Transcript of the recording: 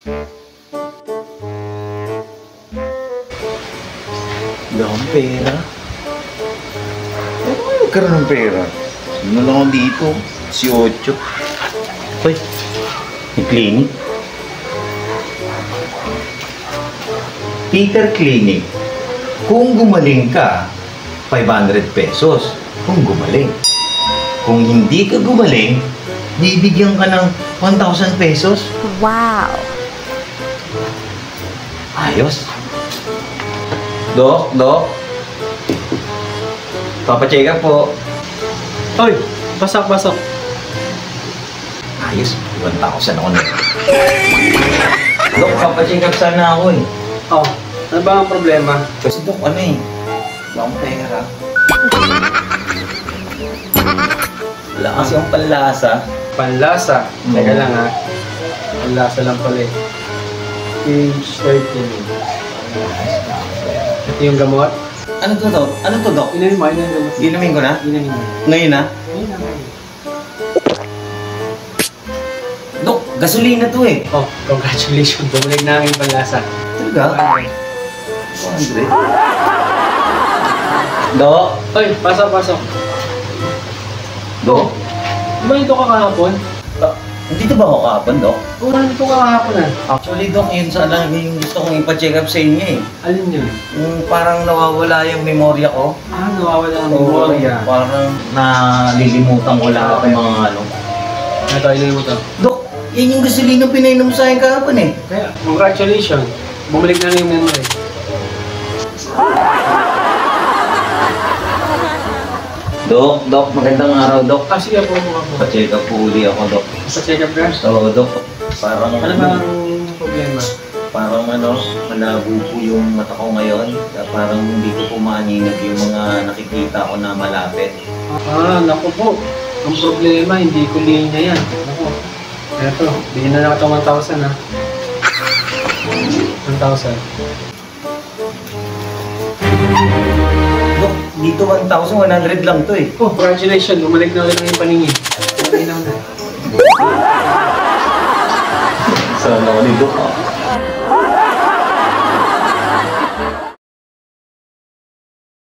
Wala akong pera. Ano kayo magkaroon ng pera? Ano lang ako dito? Si Ocho. Hoy, may clinic. Peter Clinic. Kung gumaling ka, 500 pesos. Kung gumaling. Kung hindi ka gumaling, bibigyan ka ng 1,000 pesos. Wow! Ayos. Dok, Dok. Papacheck up po. Hoy, pasok. Ayos, 1,000 ako na. Dok, papacheck up sana ako eh. Oh, ano ba ang problema? Kasi Dok, ano eh. Wala akong pera. Wala kasi ang panlasa. Panlasa. Teka lang ha. Panlasa lang pala eh. Page 13. Ito yung gamot. Ano to, Dok? Ano to, Dok? Inamin mo, yung gamot. Inumin ko na? Inamin mo. Ngayon na? Ayun na. Dok, gasolina to eh. Oh, congratulations. Bumalik na ang yung panlasa. Talaga? 100? Dok? Hoy, pasok. Dok? Di ba ito ka kahapon? Dito ba ako kahapon, Dok? Oo, nandito ka kahapon ah. Actually, Dok, yun sa lang yung gusto kong ipa-check up sa inyo eh. Alin yun? Yung parang nawawala yung memorya ko. Ah, nawawala ang Oo, memorya. parang nalilimutan ko lahat ng mga ano. Ito, inamin mo to. Dok, yan yung gasolina pinainom sa akin kahapon eh. Kaya, congratulations. Bumalik na yung memory. Dok, magandang araw, Dok. Sige po. Pa-check up po uli ako, Dok. Sa check-up ka? Oo, Dok. Parang Ano ba ang problema? Parang malabo po yung mata ko ngayon. Parang hindi ko po maaninag yung mga nakikita ko na malapit. Ah, naku po. Ang problema, hindi ko linya yan. Naku. Eto, bigyan na lang ito 1,000 ha. 1,000. Dok, dito 1,100 lang to eh. Oh, congratulations. Bumalik na ulit ang iyong paningin. Okay na. Sana ako ni Dok.